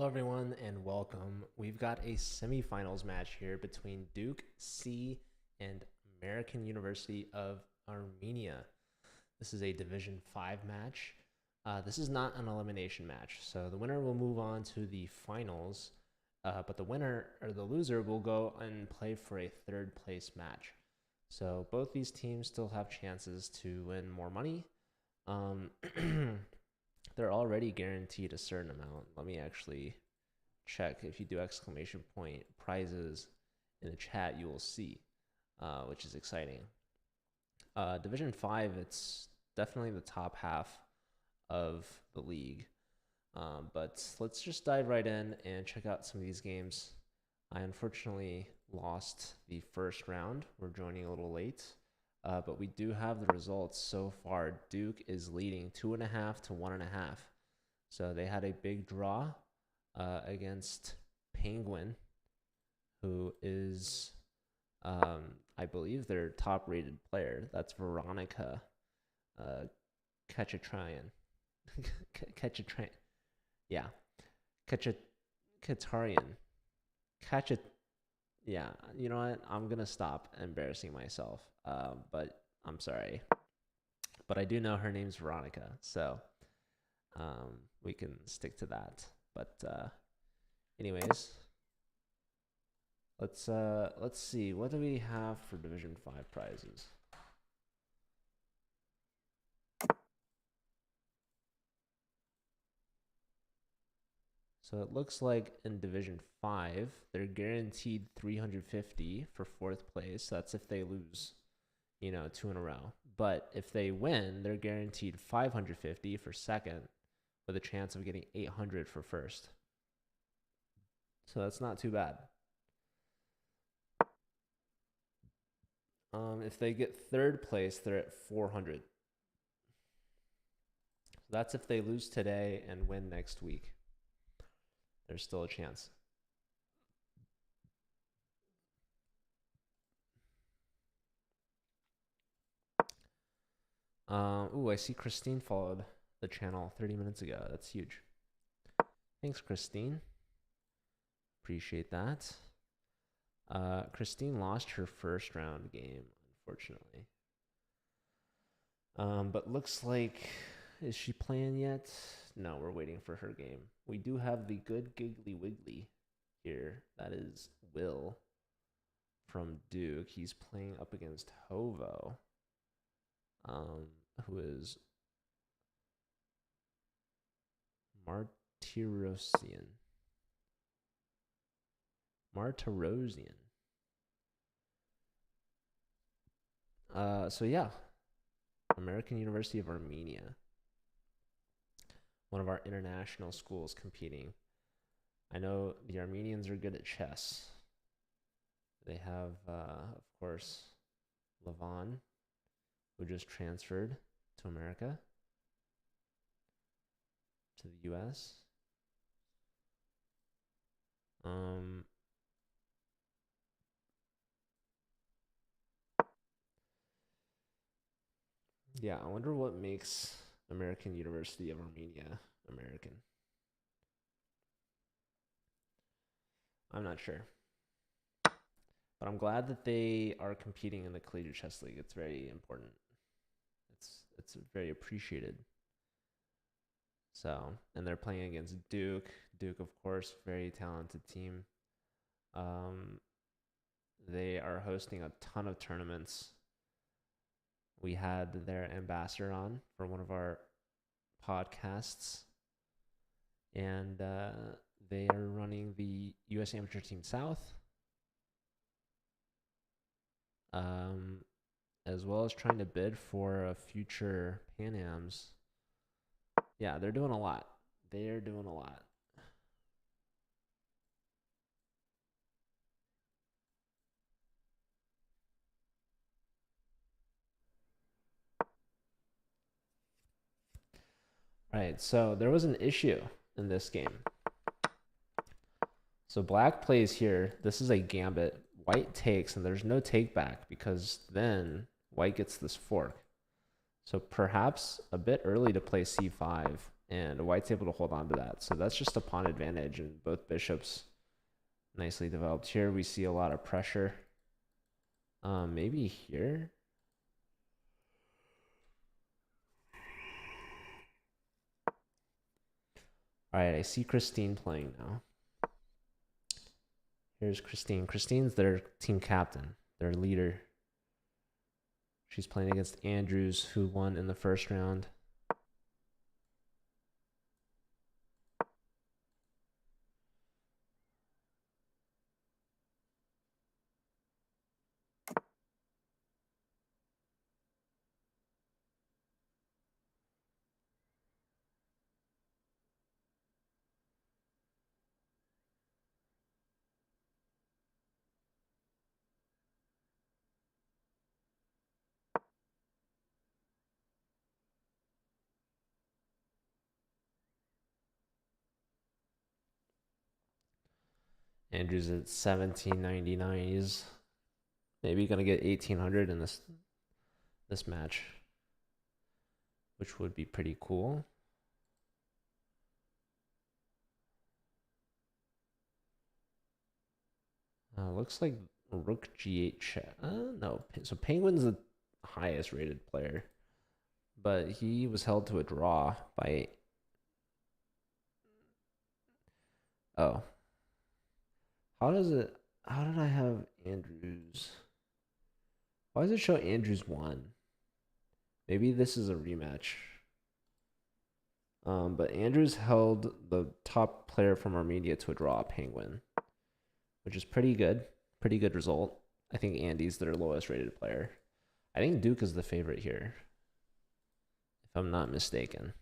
Hello, everyone, and welcome. We've got a semifinals match here between Duke C and American University of Armenia. This is a Division 5 match. This is not an elimination match, so the winner will move on to the finals, but the winner or the loser will go and play for a third place match. So both these teams still have chances to win more money. They're already guaranteed a certain amount. Let me actually check. If you do exclamation point prizes in the chat, you will see, which is exciting. Division 5, it's definitely the top half of the league. But let's just dive right in and check out some of these games. I unfortunately lost the first round. We're joining a little late. But we do have the results so far. Duke is leading 2.5 to 1.5. So they had a big draw against Penguin, who is, I believe, their top-rated player. That's Veronica Kachatarian. Yeah. Kachatarian. Yeah, you know what? I'm going to stop embarrassing myself. But I'm sorry. But I do know her name's Veronica, so we can stick to that. But anyways, let's see. What do we have for Division 5 prizes? So it looks like in Division 5, they're guaranteed 350 for fourth place. That's if they lose, 2 in a row. But if they win, they're guaranteed 550 for second with a chance of getting 800 for first. So that's not too bad. If they get third place, they're at 400. So that's if they lose today and win next week. There's still a chance. I see Christine followed the channel 30 minutes ago. That's huge. Thanks, Christine. Appreciate that. Christine lost her first round game, unfortunately. But looks like, is she playing yet? No, we're waiting for her game. We do have the good Giggly Wiggly here. That is Will from Duke. He's playing up against Hovo, who is Martyrosian. So yeah, American University of Armenia, one of our international schools competing. I know the Armenians are good at chess. They have, of course, Levon, who just transferred to America, to the U.S. Yeah, I wonder what makes American University of Armenia American. I'm not sure. But I'm glad that they are competing in the Collegiate Chess League. It's very important. It's very appreciated. So, and they're playing against Duke. Duke, of course, very talented team. They are hosting a ton of tournaments. We had their ambassador on for one of our podcasts, and they are running the U.S. Amateur Team South, as well as trying to bid for a future Pan Ams. Yeah, they're doing a lot. They're doing a lot. Right, so there was an issue in this game. So black plays here. This is a gambit. White takes, and there's no take back because then white gets this fork. So perhaps a bit early to play c5 And white's able to hold on to that. So that's just a pawn advantage, and both bishops nicely developed. Here we see a lot of pressure. Maybe here. All right, I see Christine playing now. Here's Christine. Christine's their team captain, their leader. She's playing against Andrews, who won in the first round. Andrews at 1799. He's maybe gonna get 1800 in this match, which would be pretty cool. Looks like Rook G8. No, so Penguin's the highest rated player, but he was held to a draw by. Oh, how does it? How did I have Andrews? Why does it show Andrews won? Maybe this is a rematch. But Andrews held the top player from Armenia to a draw, Penguin, which is pretty good. Pretty good result. I think Andy's their lowest rated player. I think Duke is the favorite here, if I'm not mistaken.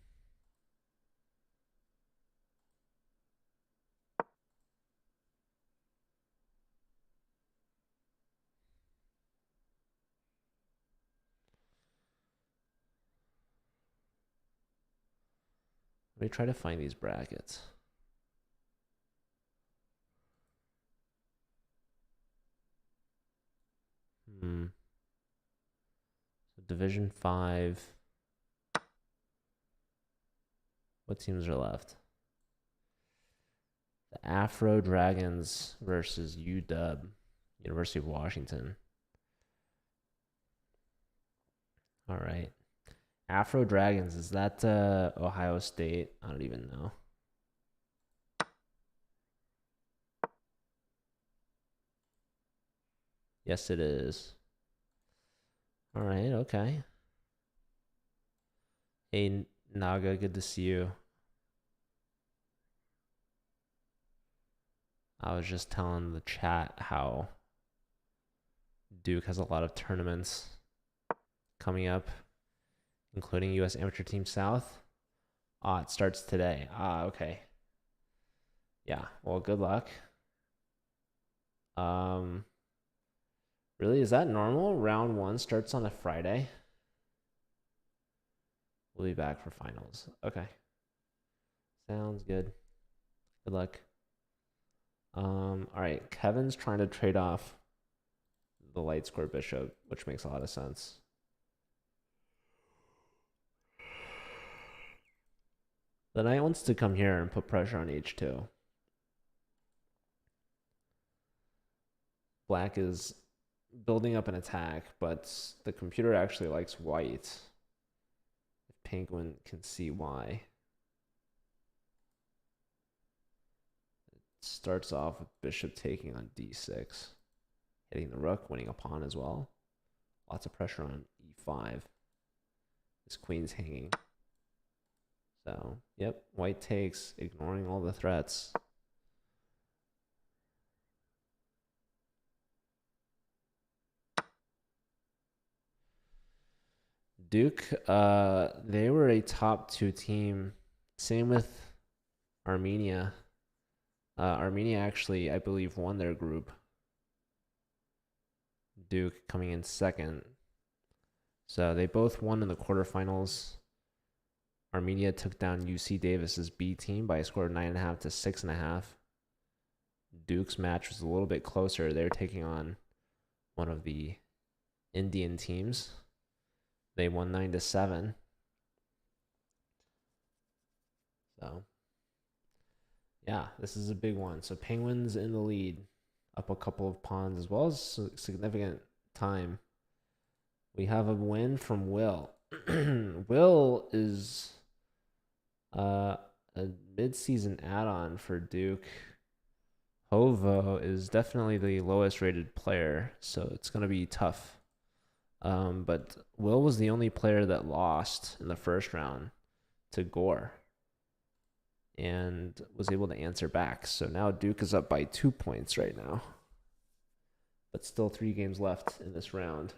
Let me try to find these brackets. So Division 5. What teams are left? The Afro Dragons versus UW, University of Washington. All right. Afro Dragons, is that Ohio State? I don't even know. Yes, it is. All right, okay. Hey, Naga, good to see you. I was just telling the chat how Duke has a lot of tournaments coming up, including U.S. Amateur Team South. It starts today. Okay. Yeah, well, good luck. Really, is that normal? Round 1 starts on a Friday. We'll be back for finals. Okay. Sounds good. Good luck. All right. Kevin's trying to trade off the light square bishop, which makes a lot of sense. The knight wants to come here and put pressure on h2. Black is building up an attack, but the computer actually likes white. If Penguin can see why. It starts off with bishop taking on d6. Hitting the rook, winning a pawn as well. Lots of pressure on e5. This queen's hanging. So, yep, white takes, ignoring all the threats. Duke, they were a top 2 team. Same with Armenia. Armenia actually, I believe, won their group. Duke coming in second. So they both won in the quarterfinals. Armenia took down UC Davis's B team by a score of 9.5 to 6.5. Duke's match was a little bit closer. They were taking on one of the Indian teams. They won 9 to 7. So, yeah, this is a big one. So, Penguins in the lead, up a couple of pawns as well as significant time. We have a win from Will. Will is a mid-season add-on for Duke. Hovo is definitely the lowest rated player, so it's going to be tough. But Will was the only player that lost in the first round to Gore and was able to answer back. So now Duke is up by 2 points right now, but still 3 games left in this round.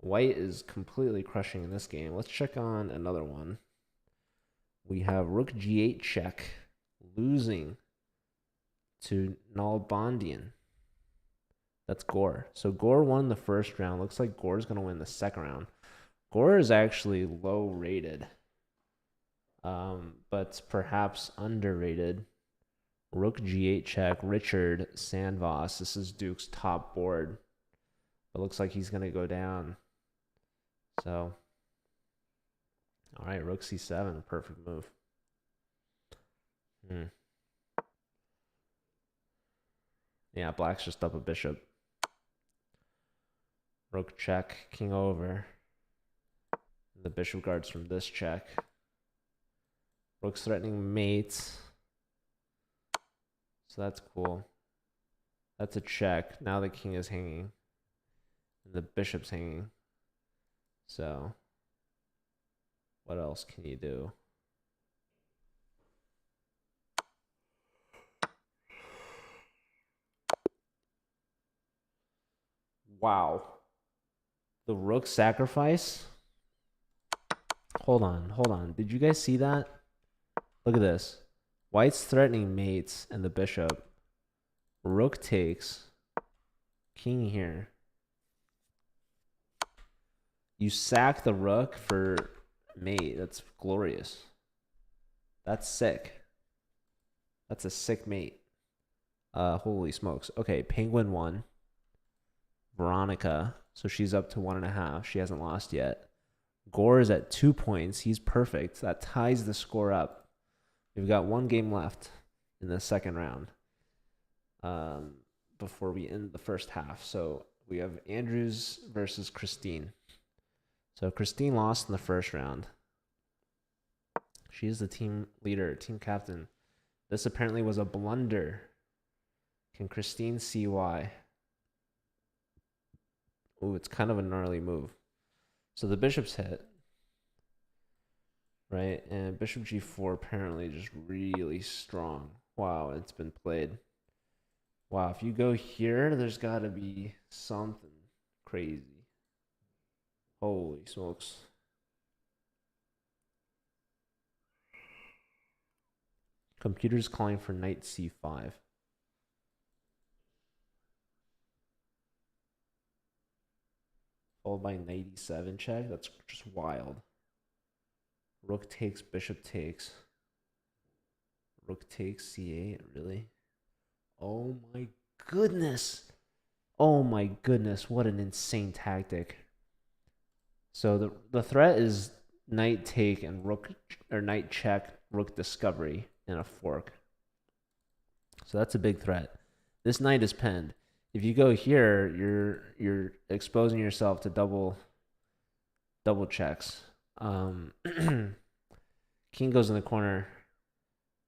White is completely crushing in this game. Let's check on another one. We have Rook G8 check, losing to Nalbandian. That's Gore. So Gore won the first round. Looks like Gore's going to win the second round. Gore is actually low rated, but perhaps underrated. Rook G8 check, Richard Sandvoss. This is Duke's top board. It looks like he's going to go down. So, all right, Rook C7, perfect move. Yeah, Black's just up a bishop. Rook check, king over. The bishop guards from this check. Rook's threatening mate. So that's cool. That's a check. Now the king is hanging. And the bishop's hanging. So, what else can you do? Wow. The rook sacrifice? Hold on. Did you guys see that? Look at this. White's threatening mates and the bishop. Rook takes. King here. You sack the rook for mate. That's glorious. That's sick. That's a sick mate. Holy smokes. Okay, Penguin won. Veronica. So she's up to 1.5. She hasn't lost yet. Gore is at 2 points. He's perfect. That ties the score up. We've got 1 game left in the second round before we end the first half. So we have Andrews versus Christine. So Christine lost in the first round. She is the team leader, team captain. This apparently was a blunder. Can Christine see why? Ooh, it's kind of a gnarly move. So the bishop's hit, right? And bishop g4 apparently just really strong. Wow, it's been played. Wow, if you go here, there's got to be something crazy. Holy smokes. Computer's calling for knight c5. Followed by knight e7 check. That's just wild. Rook takes, bishop takes. Rook takes c8, really? Oh my goodness. Oh my goodness, what an insane tactic. So the threat is knight take and rook, or knight check, rook discovery in a fork. So that's a big threat. This knight is pinned. If you go here, you're exposing yourself to double checks. King goes in the corner,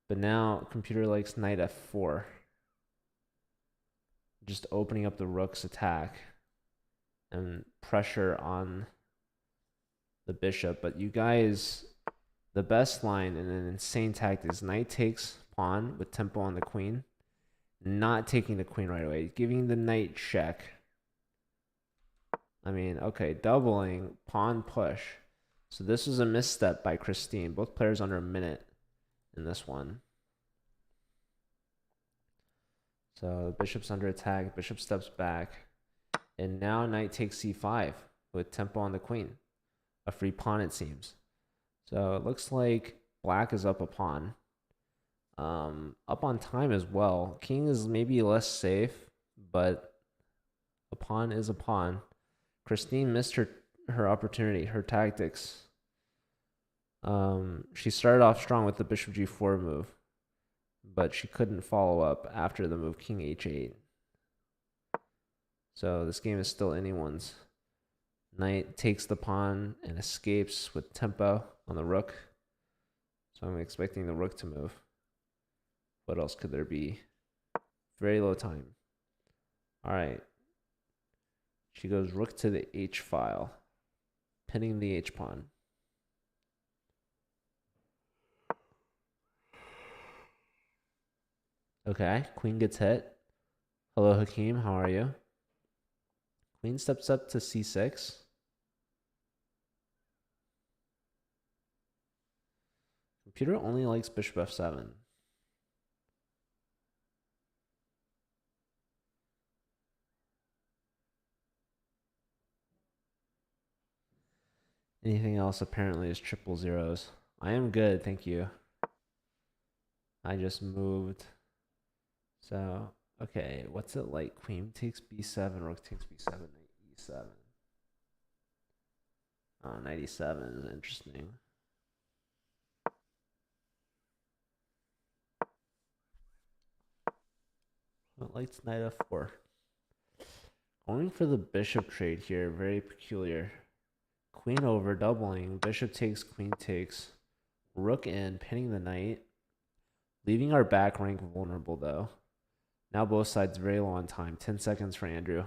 but now computer likes knight f4, just opening up the rook's attack and pressure on the bishop. But you guys, the best line in an insane tactic is knight takes pawn with tempo on the queen, not taking the queen right away, giving the knight check. I mean, okay, doubling, pawn push. So this was a misstep by Christine. Both players under a minute in this one. So bishop's under attack, bishop steps back, and now knight takes c5 with tempo on the queen. A free pawn, it seems. So it looks like black is up a pawn. Up on time as well. King is maybe less safe, but a pawn is a pawn. Christine missed her opportunity, her tactics. She started off strong with the bishop g4 move, but she couldn't follow up after the move king h8. So this game is still anyone's. Knight takes the pawn and escapes with tempo on the rook. So I'm expecting the rook to move. What else could there be? Very low time. All right. She goes rook to the h file, pinning the h pawn. Okay, queen gets hit. Hello, Hakeem. How are you? Queen steps up to c6. Computer only likes bishop f7. Anything else apparently is triple zeros. I am good, thank you. I just moved. So, okay, what's it like? Queen takes b7, rook takes b7, knight e7. Oh, knight e7 is interesting. It likes knight f4. Going for the bishop trade here, very peculiar. Queen over, doubling. Bishop takes, queen takes. Rook in, pinning the knight. Leaving our back rank vulnerable, though. Now both sides very low on time. 10 seconds for Andrew.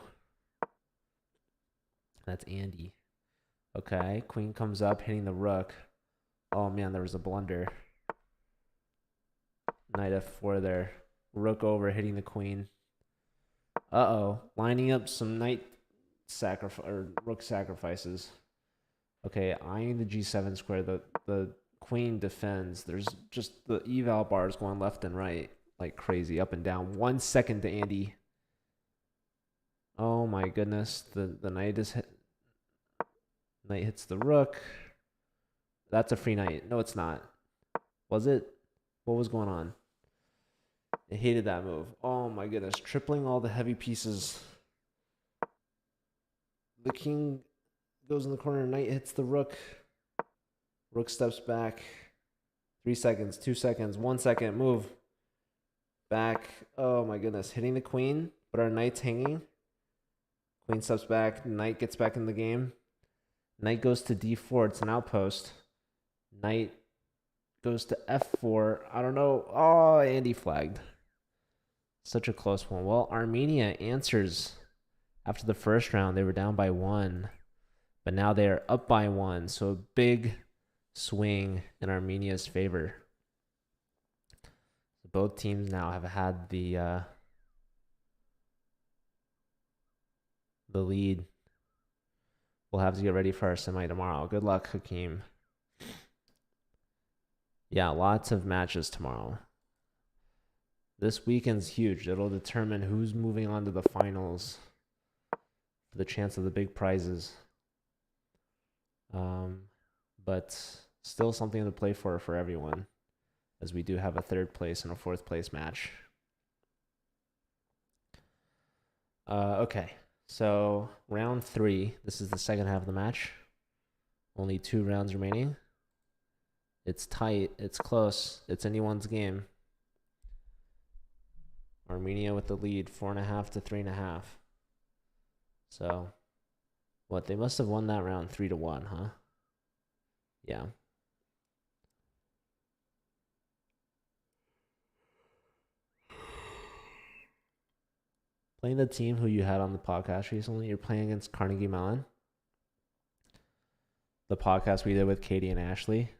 That's Andy. Okay, queen comes up, hitting the rook. Oh, man, there was a blunder. Knight f4 there. Rook over, hitting the queen. Uh-oh. Lining up some knight sacrifice or rook sacrifices. Okay, eyeing the g7 square. The queen defends. There's just the eval bars going left and right like crazy, up and down. 1 second to Andy. Oh my goodness. The knight is hit. Knight hits the rook. That's a free knight. No, it's not. Was it? What was going on? I hated that move. Oh my goodness. Tripling all the heavy pieces. The king goes in the corner. Knight hits the rook. Rook steps back. 3 seconds, 2 seconds, 1 second. Move. Back. Oh my goodness. Hitting the queen, but our knight's hanging. Queen steps back. Knight gets back in the game. Knight goes to d4. It's an outpost. Knight goes to f4. I don't know. Oh, Andy flagged. Such a close one. Well, Armenia answers after the first round. They were down by 1, but now they are up by 1. So a big swing in Armenia's favor. Both teams now have had the lead. We'll have to get ready for our semi tomorrow. Good luck, Hakeem. Yeah, lots of matches tomorrow. This weekend's huge. It'll determine who's moving on to the finals for the chance of the big prizes. But still something to play for everyone, as we do have a 3rd place and a 4th place match. Okay, so round 3. This is the second half of the match. Only 2 rounds remaining. It's tight. It's close. It's anyone's game. Armenia with the lead, 4.5 to 3.5. So, what? They must have won that round 3-1, huh? Yeah. Playing the team who you had on the podcast recently, you're playing against Carnegie Mellon. The podcast we did with Katie and Ashley.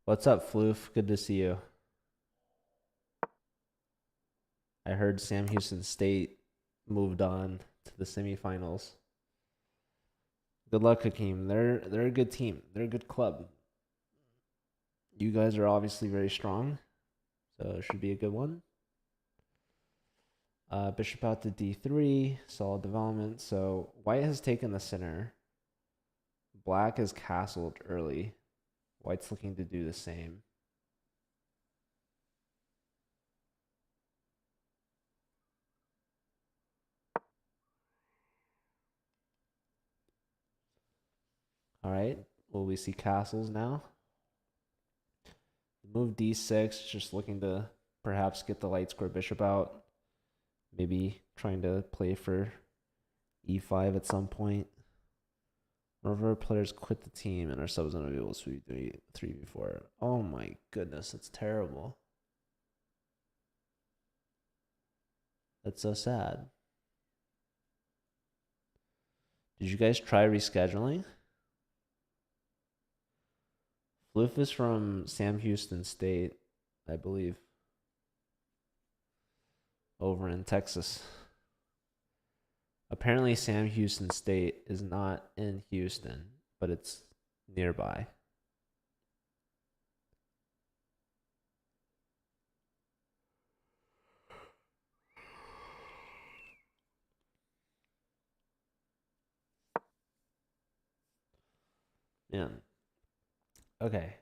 What's up, Floof? Good to see you. I heard Sam Houston State moved on to the semifinals. Good luck, Hakeem. They're a good team. They're a good club. You guys are obviously very strong, so it should be a good one. Bishop out to d3, solid development. So white has taken the center. Black is castled early. White's looking to do the same. All right. Will we see castles now? Move d6, just looking to perhaps get the light square bishop out. Maybe trying to play for e5 at some point. Whenever our players quit the team and our subs are unavailable, so we do 3v4. Oh my goodness, that's terrible. That's so sad. Did you guys try rescheduling? Floof is from Sam Houston State, I believe, over in Texas. Apparently, Sam Houston State is not in Houston, but it's nearby. Yeah. Okay.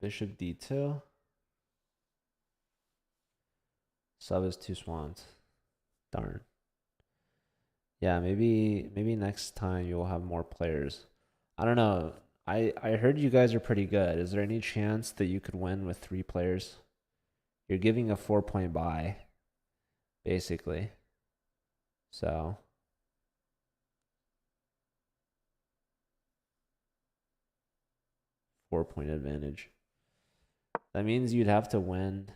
Bishop d2. Sub is 2 swans. Darn. Yeah, maybe next time you'll have more players. I don't know. I heard you guys are pretty good. Is there any chance that you could win with 3 players? You're giving a 4-point buy, basically. So 4-point advantage. That means you'd have to win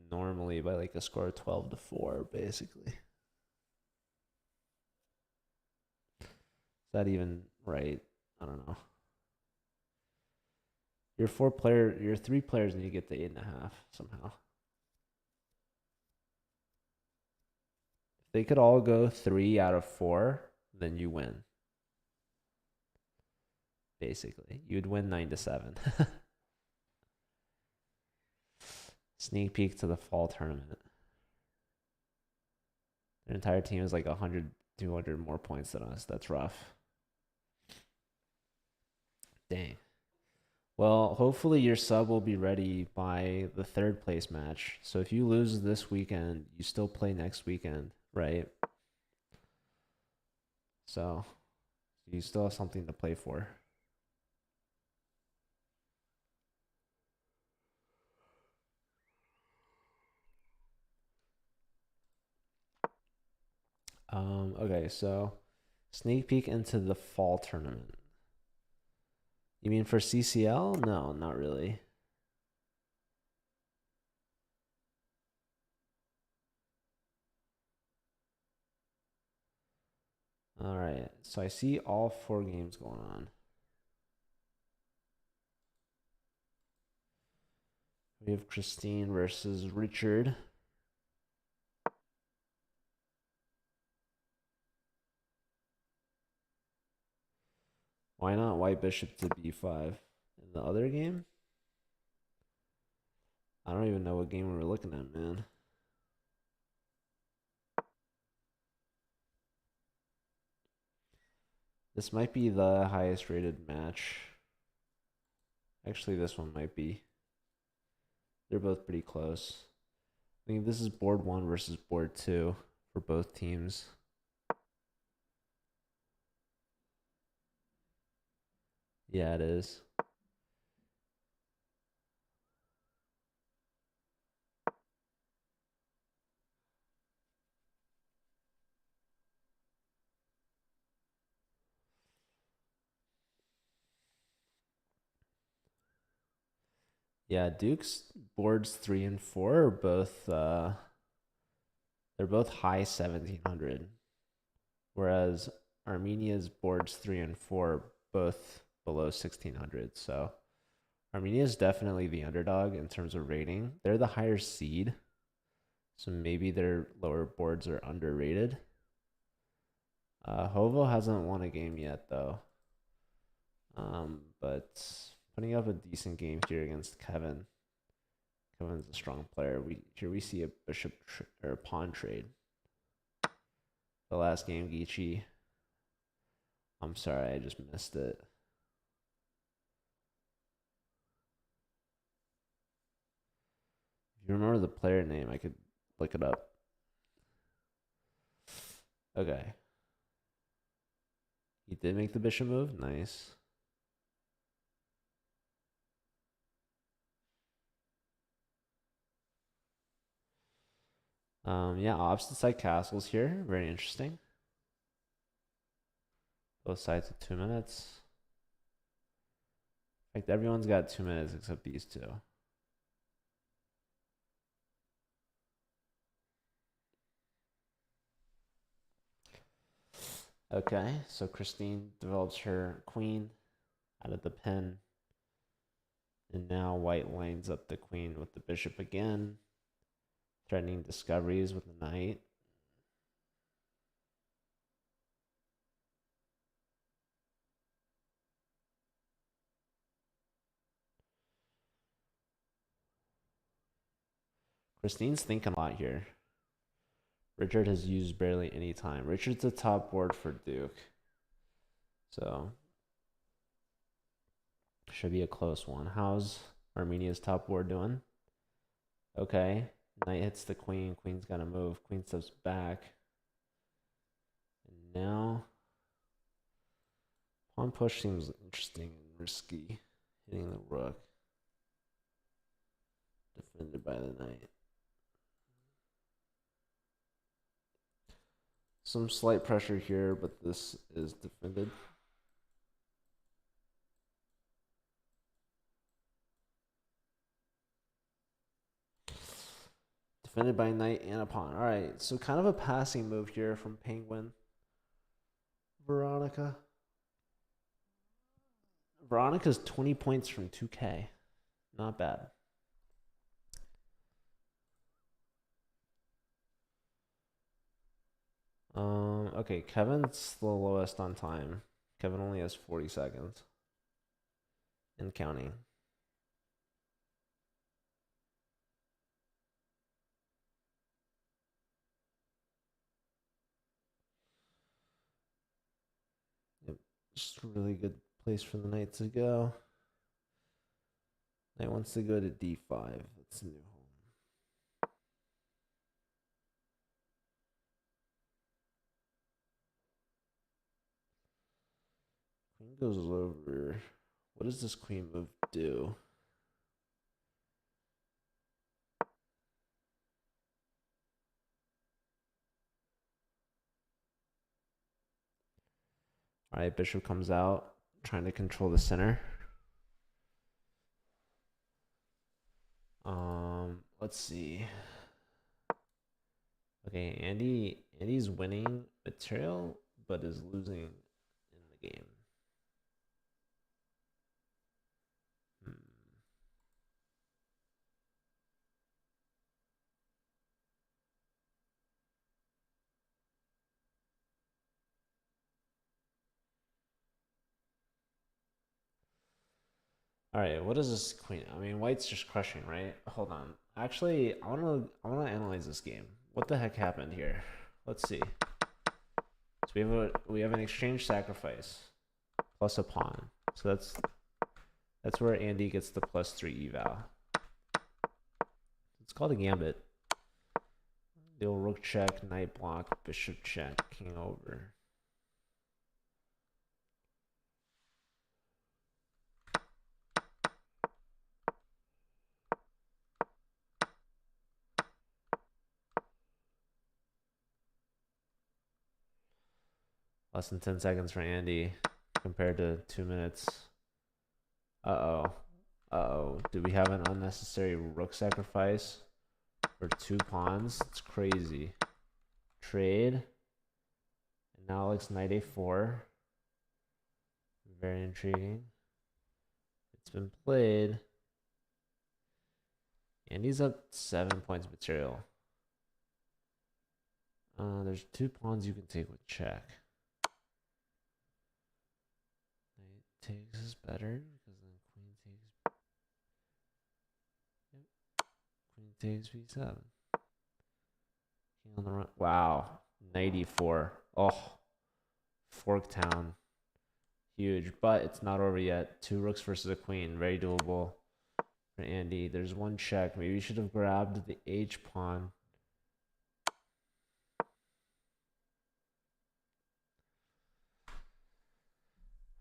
normally by like a score of 12-4, basically. Is that even right? I don't know. Your 3 players, and you get the 8.5 somehow. If they could all go 3 out of 4, then you win. Basically, you'd win 9-7. Sneak peek to the fall tournament. Their entire team is like 100, 200 more points than us. That's rough. Dang. Well, hopefully your sub will be ready by the 3rd place match. So if you lose this weekend, you still play next weekend, right? So you still have something to play for. Okay, so sneak peek into the fall tournament. You mean for CCL? No, not really. All right, so I see all 4 games going on. We have Christine versus Richard. Why not white bishop to b5 in the other game? I don't even know what game we were looking at, man. This might be the highest rated match. Actually, this one might be. They're both pretty close. I think this is board 1 versus board 2 for both teams. Yeah, it is. Yeah, Duke's boards 3 and 4 are both they're both high 1700, whereas Armenia's boards 3 and 4 both below 1600. So Armenia is definitely the underdog in terms of rating. They're the higher seed, so maybe their lower boards are underrated. Hovo hasn't won a game yet though, but putting up a decent game here against Kevin. Kevin's a strong player. We see a bishop or a pawn trade. The last game, Geechee. I'm sorry, I just missed it. If you remember the player name, I could look it up. Okay. He did make the bishop move. Nice. Yeah, opposite side castles here. Very interesting. Both sides at 2 minutes. In fact, everyone's got 2 minutes except these two. Okay, so Christine develops her queen out of the pen. And now white lines up the queen with the bishop again, threatening discoveries with the knight. Christine's thinking a lot here. Richard has used barely any time. Richard's the top board for Duke. So, should be a close one. How's Armenia's top board doing? Okay. Knight hits the queen. Queen's got to move. Queen steps back. And now, pawn push seems interesting and risky. Hitting the rook. Defended by the knight. Some slight pressure here, but this is defended. Defended by knight and a pawn. All right, so kind of a passing move here from Penguin. Veronica. Veronica's 20 points from 2K. Not bad. Okay, Kevin's the lowest on time. Kevin only has 40 seconds. And counting. Yep, just a really good place for the knight to go. Knight wants to go to d5. That's a new home. Queen goes over. What does this queen move do? All right, bishop comes out, trying to control the center. Let's see. Okay, Andy's winning material, but is losing in the game. All right, what is this queen? I mean, white's just crushing, right? Hold on. Actually, I wanna analyze this game. What the heck happened here? Let's see. So we have an exchange sacrifice plus a pawn. So that's where Andy gets the +3 eval. It's called a gambit. The old rook check, knight block, bishop check, king over. Less than 10 seconds for Andy compared to 2 minutes. Uh-oh. Do we have an unnecessary rook sacrifice for 2 pawns? It's crazy. Trade. And now Alex knight a4. Very intriguing. It's been played. Andy's up 7 points material. There's 2 pawns you can take with check. Knight takes is better because then queen takes. Yep. Queen takes b7. King on the run. Wow, 94. Oh, Forktown, huge, but it's not over yet. 2 rooks versus a queen, very doable for Andy. There's 1 check. Maybe you should have grabbed the H pawn.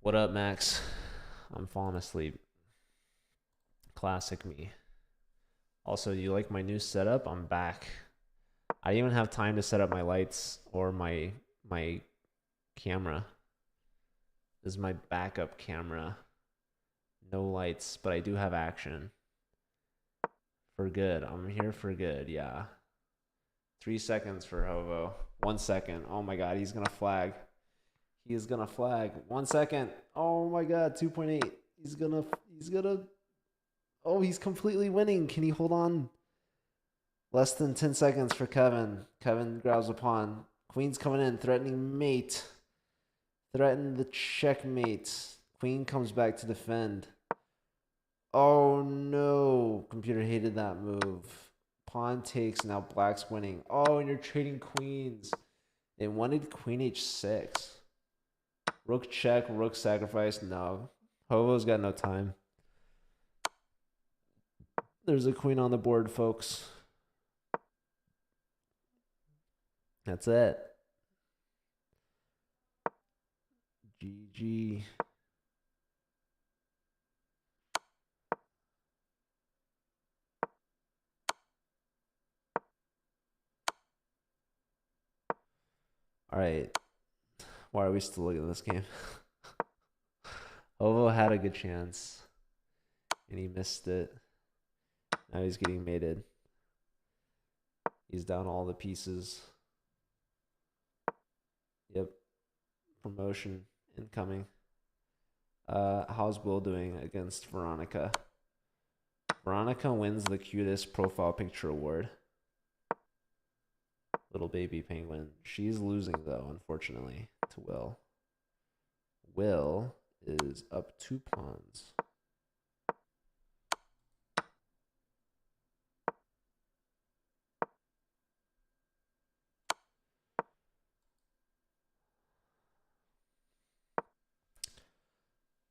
What up, Max? I'm falling asleep. Classic me. Also, you like my new setup? I'm back. I didn't even have time to set up my lights or my camera. This is my backup camera. No lights, but I do have action. For good. I'm here for good, yeah. 3 seconds for Hovo. 1 second. Oh my god, he's gonna flag. He is gonna flag. 1 second. Oh my god, 2.8. He's gonna. Oh, he's completely winning. Can he hold on? Less than 10 seconds for Kevin. Kevin grabs a pawn. Queen's coming in, threatening mate. Threaten the checkmate. Queen comes back to defend. Oh no. Computer hated that move. Pawn takes, now black's winning. Oh, and you're trading queens. They wanted queen h6. Rook check, rook sacrifice. No. Hovo's got no time. There's a queen on the board, folks. That's it. GG. All right. Why are we still looking at this game? Ovo had a good chance, and he missed it. Now he's getting mated. He's down all the pieces. Yep. Promotion incoming. How's Will doing against Veronica? Veronica wins the cutest profile picture award. Little baby penguin. She's losing, though, unfortunately, to Will. Will is up 2 pawns.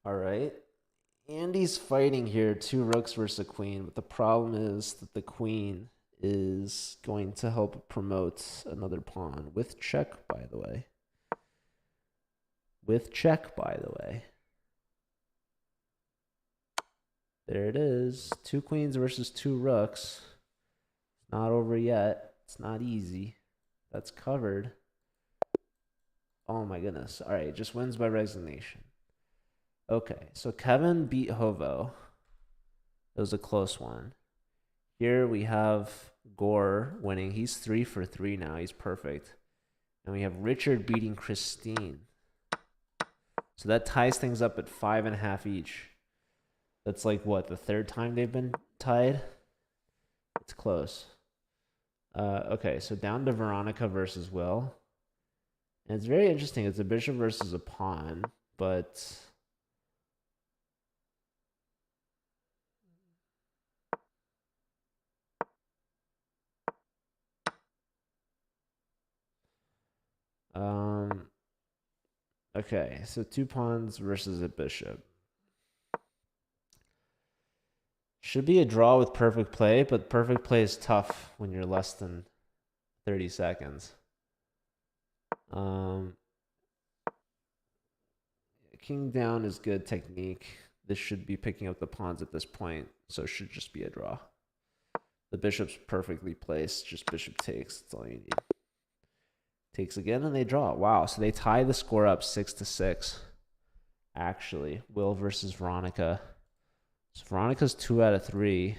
All right. Andy's fighting here, 2 rooks versus a queen, but the problem is that the queen is going to help promote another pawn with check, by the way. With check, by the way. There it is. 2 queens versus 2 rooks. Not over yet. It's not easy. That's covered. Oh my goodness. All right, just wins by resignation. Okay, so Kevin beat Hovo. It was a close one. Here we have Gore winning. He's 3 for 3 now. He's perfect. And we have Richard beating Christine. So that ties things up at 5.5 each. That's like what, the 3rd time they've been tied? It's close. Okay, so down to Veronica versus Will. And it's very interesting. It's a bishop versus a pawn, but okay, so 2 pawns versus a bishop. Should be a draw with perfect play, but perfect play is tough when you're less than 30 seconds. King down is good technique. This should be picking up the pawns at this point, so it should just be a draw. The bishop's perfectly placed, just bishop takes. That's all you need. Takes again, and they draw. Wow, so they tie the score up 6-6. Actually, Will versus Veronica. So Veronica's 2 out of 3.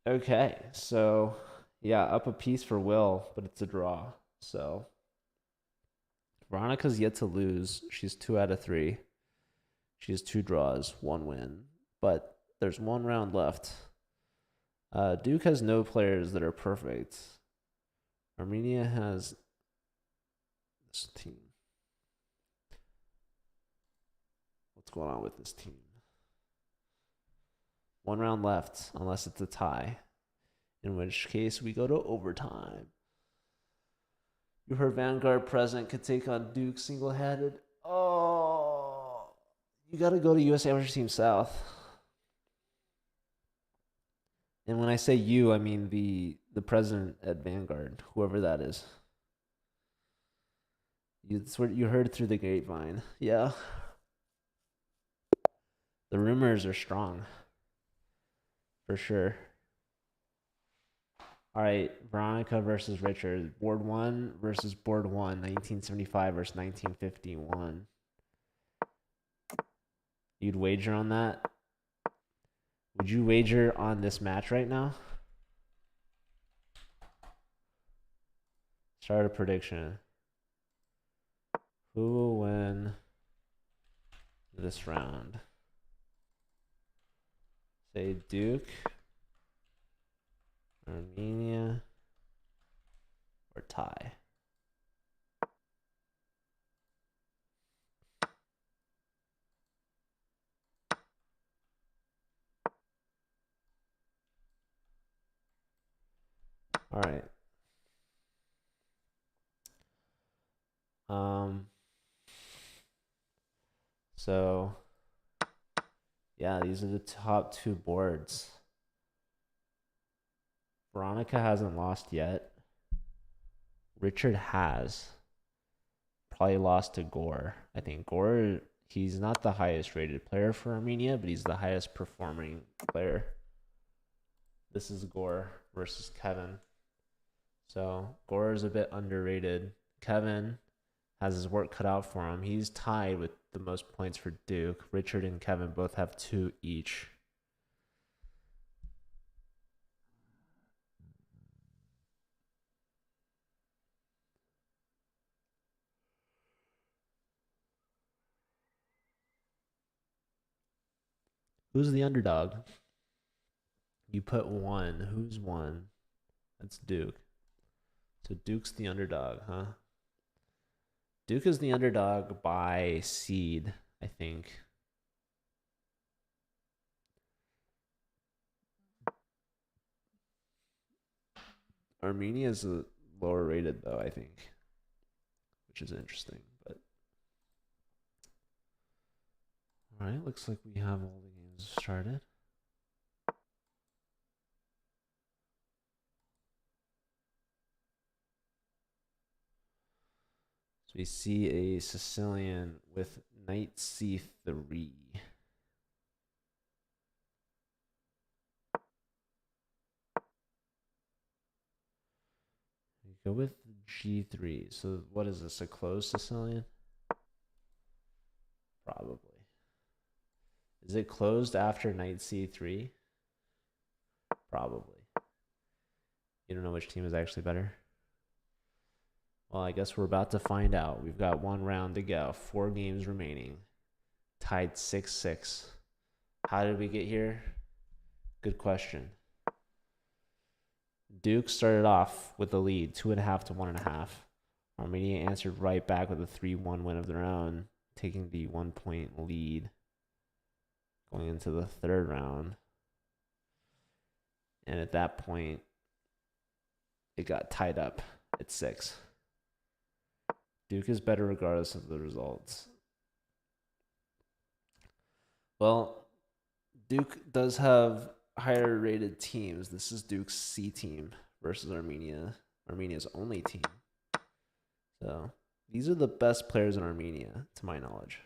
Okay, so yeah, up a piece for Will, but it's a draw. So Veronica's yet to lose. She's 2 out of 3. She has 2 draws, 1 win, but there's 1 round left. Duke has no players that are perfect. Armenia has this team. What's going on with this team? 1 round left, unless it's a tie, in which case we go to overtime. You heard Vanguard present could take on Duke single-handed. Oh, you got to go to U.S. Amateur Team South. And when I say you, I mean the president at Vanguard, whoever that is. It's what you heard through the grapevine. Yeah. The rumors are strong, for sure. All right, Veronica versus Richard. Board 1 versus Board 1, 1975 versus 1951. You'd wager on that? Would you wager on this match right now? Start a prediction. Who will win this round? Say Duke, Armenia, or tie. All right. So yeah, these are the top two boards. Veronica hasn't lost yet. Richard has. Probably lost to Gore. I think Gore, he's not the highest rated player for Armenia, but he's the highest performing player. This is Gore versus Kevin. So Gore is a bit underrated. Kevin has his work cut out for him. He's tied with the most points for Duke. Richard and Kevin both have 2 each. Who's the underdog? You put 1. Who's 1? That's Duke. So Duke's the underdog, huh? Duke is the underdog by seed, I think. Armenia is lower rated, though, I think, which is interesting. But all right, looks like we have all the games started. So we see a Sicilian with knight c3. We go with g3. So what is this, a closed Sicilian? Probably. Is it closed after knight c3? Probably. You don't know which team is actually better? Well, I guess we're about to find out. We've got 1 round to go. 4 games remaining. Tied 6-6. How did we get here? Good question. Duke started off with the lead, 2.5 to 1.5. Armenia answered right back with a 3-1 win of their own, taking the 1-point lead going into the 3rd round. And at that point, it got tied up at 6. Duke is better regardless of the results. Well, Duke does have higher rated teams. This is Duke's C team versus Armenia's only team. So these are the best players in Armenia, to my knowledge.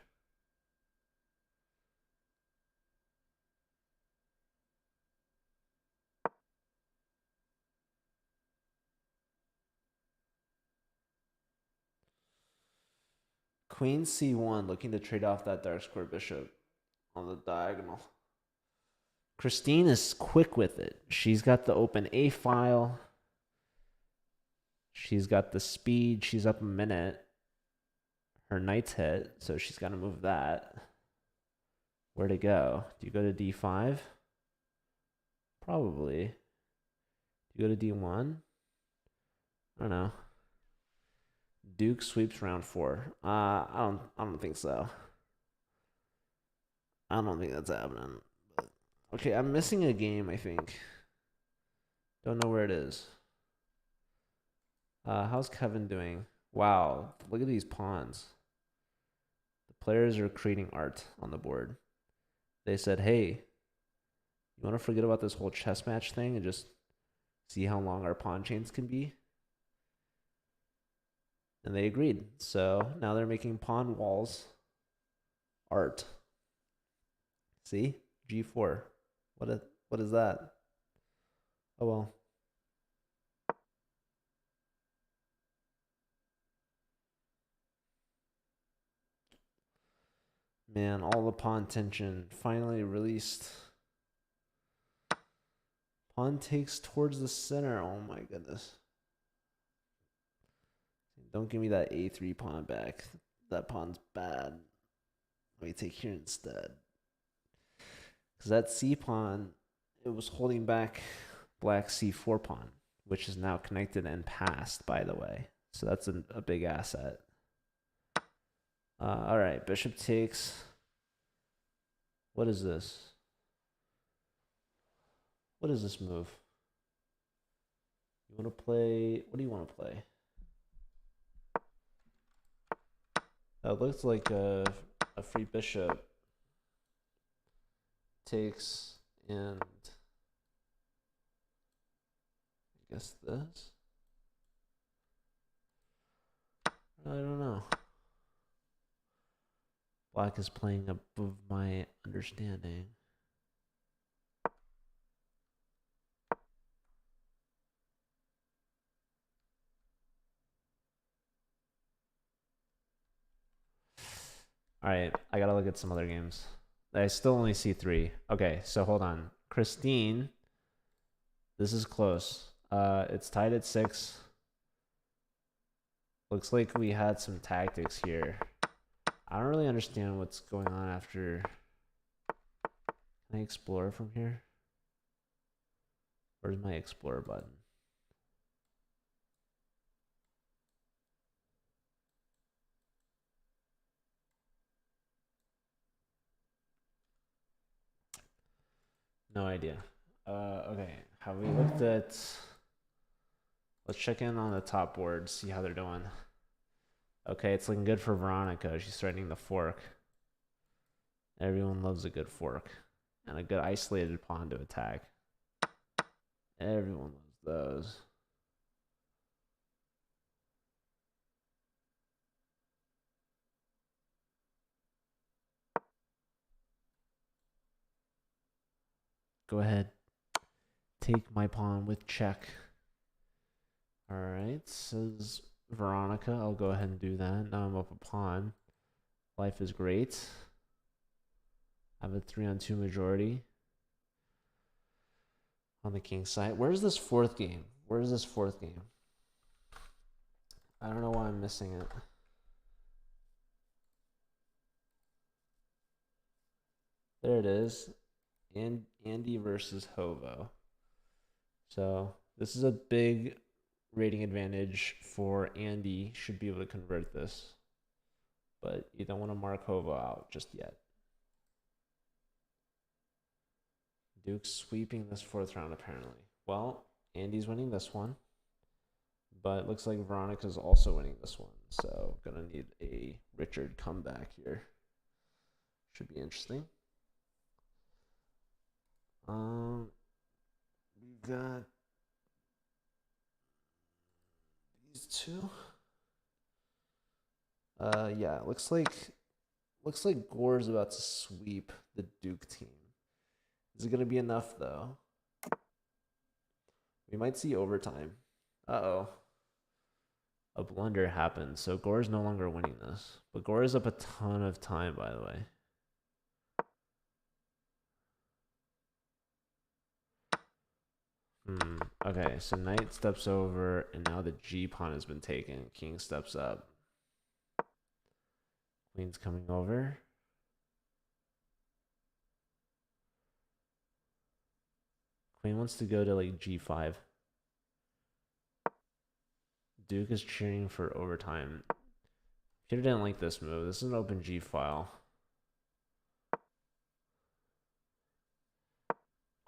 Queen c1, looking to trade off that dark square bishop on the diagonal. Christine is quick with it. She's got the open A file. She's got the speed. She's up a minute. Her knight's hit, so she's got to move that. Where to go? Do you go to d5? Probably. Do you go to d1? I don't know. Duke sweeps round 4. I don't think so. I don't think that's happening. But, okay, I'm missing a game, I think. Don't know where it is. How's Kevin doing? Wow, look at these pawns. The players are creating art on the board. They said, hey, you want to forget about this whole chess match thing and just see how long our pawn chains can be? And they agreed. So now they're making pawn walls art. See? G4. What is that? Oh well. Man, all the pawn tension finally released. Pawn takes towards the center. Oh my goodness. Don't give me that A3 pawn back. That pawn's bad. Let me take here instead. Because that C pawn, it was holding back black C4 pawn, which is now connected and passed, by the way. So that's a big asset. All right, bishop takes. What is this? What is this move? You want to play? What do you want to play? That looks like a free bishop takes, and I guess this. I don't know. Black is playing above my understanding. All right, I gotta look at some other games. I still only see 3. Okay, so hold on. Christine, this is close. It's tied at 6. Looks like we had some tactics here. I don't really understand what's going on after. Can I explore from here? Where's my explore button? No idea. Okay, have we looked at... Let's check in on the top board, see how they're doing. Okay, it's looking good for Veronica. She's threatening the fork. Everyone loves a good fork. And a good isolated pawn to attack. Everyone loves those. Go ahead. Take my pawn with check. Alright, says Veronica. I'll go ahead and do that. Now I'm up a pawn. Life is great. I have a 3-on-2 majority on the king side. Where's this fourth game? Where's this fourth game? I don't know why I'm missing it. There it is. And Andy versus Hovo. So this is a big rating advantage for Andy. Should be able to convert this. But you don't want to mark Hovo out just yet. Duke's sweeping this fourth round, apparently. Well, Andy's winning this one. But it looks like Veronica's also winning this one. So gonna need a Richard comeback here. Should be interesting. We've got these two. Yeah, looks like Gore's about to sweep the Duke team. Is it gonna be enough though? We might see overtime. Uh-oh. A blunder happened, so Gore's no longer winning this. But Gore is up a ton of time, by the way. Okay, so knight steps over, and now the G pawn has been taken. King steps up. Queen's coming over. Queen wants to go to like G5. Duke is cheering for overtime. Peter didn't like this move. This is an open G file.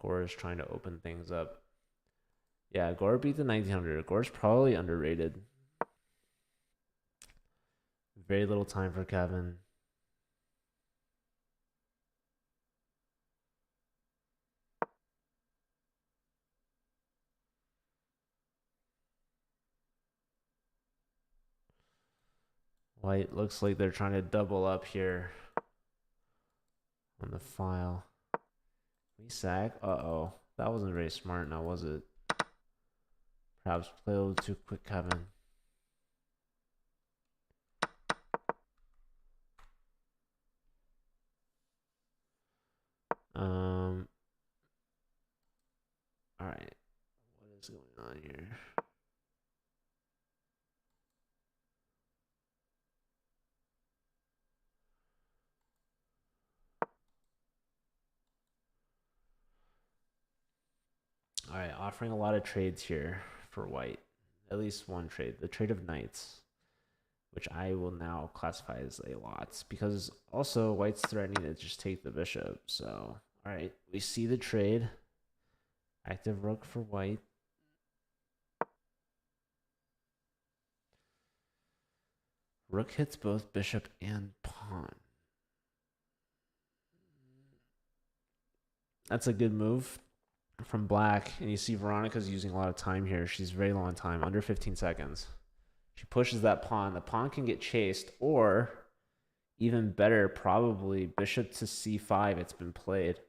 Gore is trying to open things up. Yeah, Gore beat the 1900. Gore's probably underrated. Very little time for Kevin. White looks like they're trying to double up here on the file. We sack. Uh-oh. That wasn't very smart now, was it? Perhaps play a little too quick, Kevin. All right. What is going on here? All right, offering a lot of trades here for white. At least one trade, the trade of knights, which I will now classify as a lot because also white's threatening to just take the bishop. So, all right, we see the trade. Active rook for white. Rook hits both bishop and pawn. That's a good move from black. And you see Veronica's using a lot of time here. She's very low on time, under 15 seconds. She pushes that pawn. The pawn can get chased, or even better, probably bishop to c5. It's been played.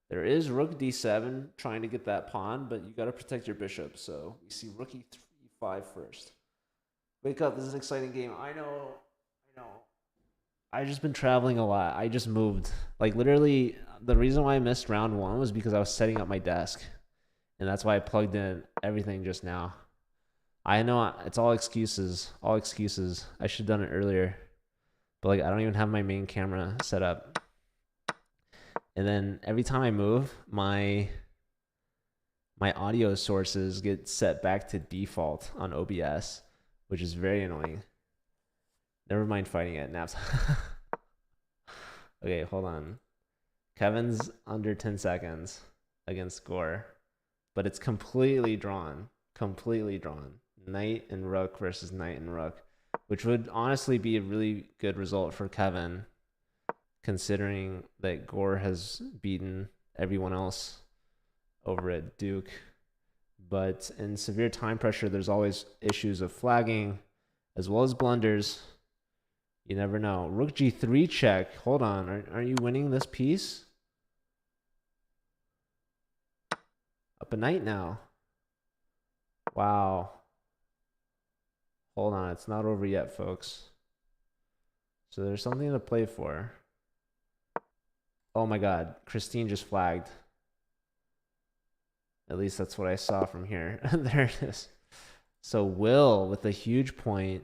There is rook d7 trying to get that pawn, but you got to protect your bishop. So we see rook e5 first. Wake up. This is an exciting game. I know. I've just been traveling a lot. I just moved. Like, literally, the reason why I missed round one was because I was setting up my desk. And that's why I plugged in everything just now. I know it's all excuses. All excuses. I should have done it earlier. But, like, I don't even have my main camera set up. And then every time I move, my audio sources get set back to default on OBS, which is very annoying. Never mind fighting it. Naps. Okay, hold on. Kevin's under 10 seconds against Gore, but it's completely drawn. Completely drawn. Knight and rook versus knight and rook, which would honestly be a really good result for Kevin, considering that Gore has beaten everyone else over at Duke. But in severe time pressure, there's always issues of flagging as well as blunders. You never know. Rook g3 check. Hold on. Aren't you winning this piece? Up a knight now. Wow. Hold on. It's not over yet, folks. So there's something to play for. Oh my god. Christine just flagged. At least that's what I saw from here. There it is. So Will, with a huge point,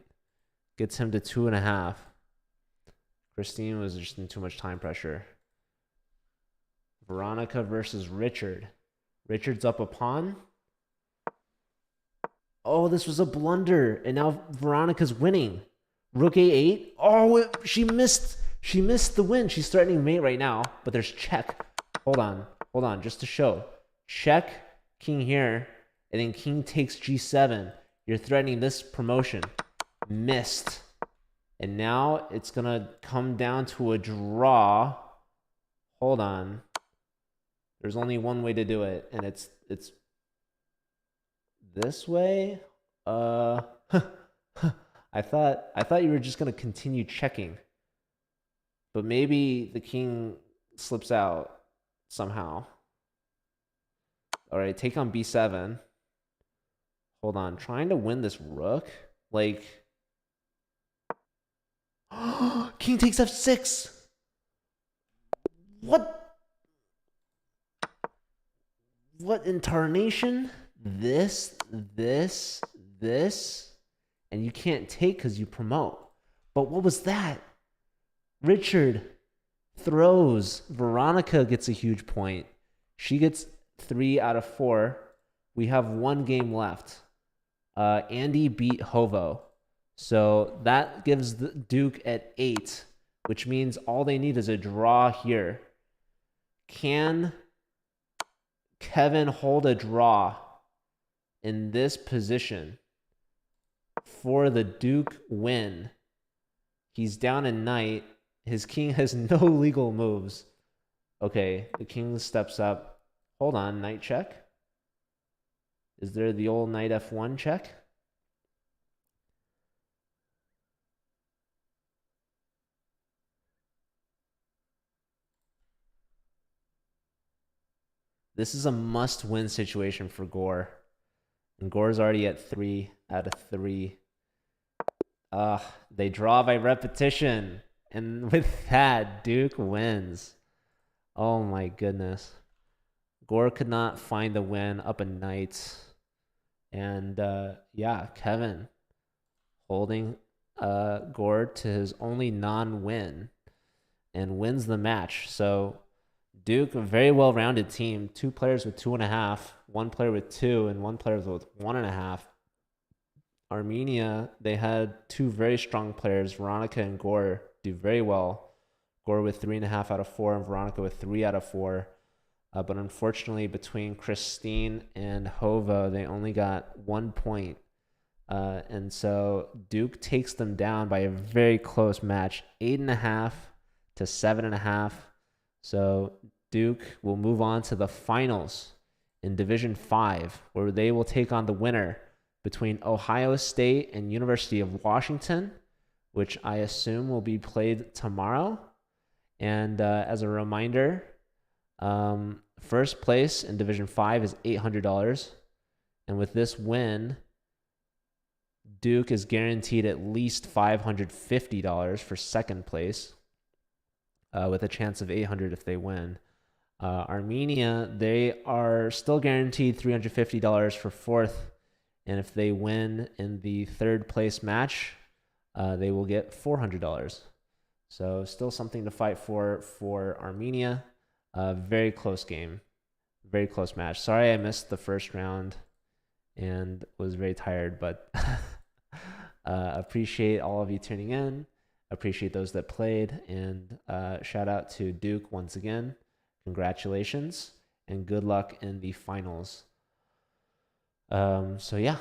gets him to 2.5. Christine was just in too much time pressure. Veronica versus Richard. Richard's up a pawn. Oh, this was a blunder. And now Veronica's winning. Rook a8. Oh, she missed. She missed the win. She's threatening mate right now. But there's check. Hold on. Hold on. Just to show. Check. King here. And then king takes g7. You're threatening this promotion. Missed. And now it's going to come down to a draw. Hold on. There's only one way to do it. And it's this way. I thought you were just gonna continue checking, but maybe the king slips out somehow. All right, take on b7. Hold on, trying to win this rook. Like, king takes f6. What? What in tarnation? This, and you can't take because you promote. But what was that? Richard throws. Veronica gets a huge point. She gets 3 out of 4. We have one game left. Andy beat Hovo. So that gives the Duke at 8, which means all they need is a draw here. Can Kevin hold a draw in this position for the Duke win? He's down a knight. His king has no legal moves. Okay, the king steps up. Hold on, knight check. Is there the old knight f1 check? This is a must-win situation for Gore. And Gore's already at 3 out of 3. They draw by repetition. And with that, Duke wins. Oh my goodness. Gore could not find the win up a night. And yeah, Kevin holding Gore to his only non-win and wins the match. So Duke, a very well-rounded team. 2 players with 2.5, 1 player with 2, and 1 player with 1.5. Armenia, they had 2 very strong players, Veronica and Gore, do very well. Gore with 3.5 out of 4, and Veronica with 3 out of 4. But unfortunately, between Christine and Hova, they only got 1 point. And so Duke takes them down by a very close match, 8.5 to 7.5. So Duke will move on to the finals in Division 5, where they will take on the winner between Ohio State and University of Washington, which I assume will be played tomorrow. And as a reminder, first place in Division 5 is $800. And with this win, Duke is guaranteed at least $550 for second place, with a chance of $800 if they win. Armenia, they are still guaranteed $350 for fourth. And if they win in the third place match, they will get $400. So still something to fight for Armenia. Very close game. Very close match. Sorry I missed the first round and was very tired, but appreciate all of you tuning in. Appreciate those that played. And shout out to Duke once again. Congratulations and good luck in the finals. So yeah,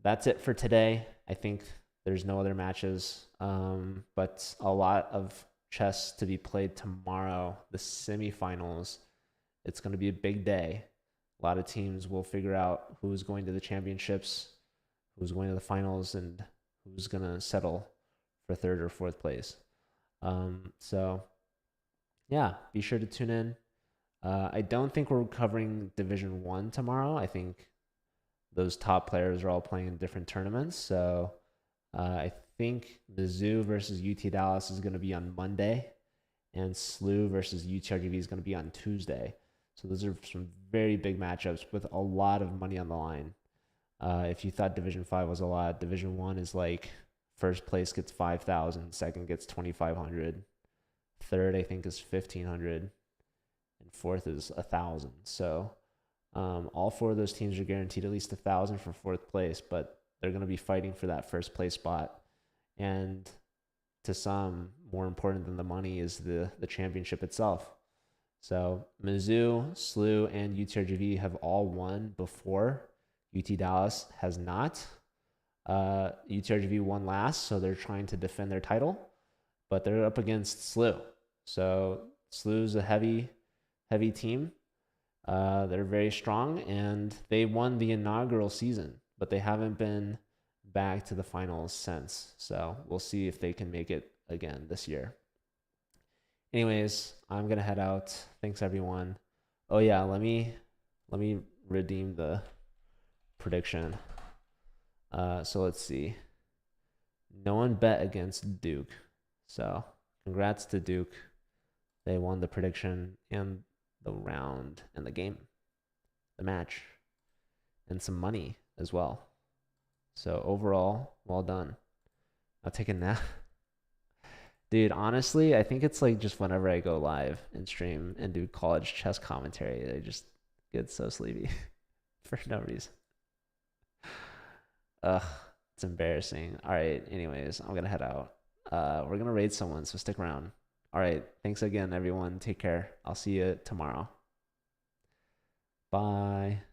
that's it for today. I think there's no other matches, but a lot of chess to be played tomorrow, the semifinals. It's going to be a big day. A lot of teams will figure out who's going to the championships, who's going to the finals, and who's going to settle for third or fourth place. So yeah, be sure to tune in. I don't think we're covering Division 1 tomorrow. I think those top players are all playing in different tournaments. So I think Mizzou versus UT Dallas is going to be on Monday, and SLU versus UTRGV is going to be on Tuesday. So those are some very big matchups with a lot of money on the line. If you thought Division 5 was a lot, Division 1 is like first place gets $5,000, second gets $2,500, third I think is $1,500, and fourth is $1,000. So all 4 of those teams are guaranteed at least $1,000 for fourth place, but they're going to be fighting for that first place spot. And to some, more important than the money is the championship itself. So Mizzou, SLU, and UTRGV have all won before. UT Dallas has not. UTRGV won last, so they're trying to defend their title, but they're up against SLU. So SLU's a heavy team. They're very strong, and they won the inaugural season, but they haven't been back to the finals since. So we'll see if they can make it again this year. Anyways, I'm gonna head out. Thanks everyone. Oh yeah, let me redeem the prediction. So let's see. No one bet against Duke. So congrats to Duke. They won the prediction and the round and the game, the match, and some money as well. So overall, well done. I'll take a nap. Dude, honestly, I think it's like just whenever I go live and stream and do college chess commentary, I just get so sleepy for no reason. It's embarrassing. All right, anyways, I'm gonna head out. We're gonna raid someone, so stick around. All right, thanks again, everyone. Take care. I'll see you tomorrow. Bye.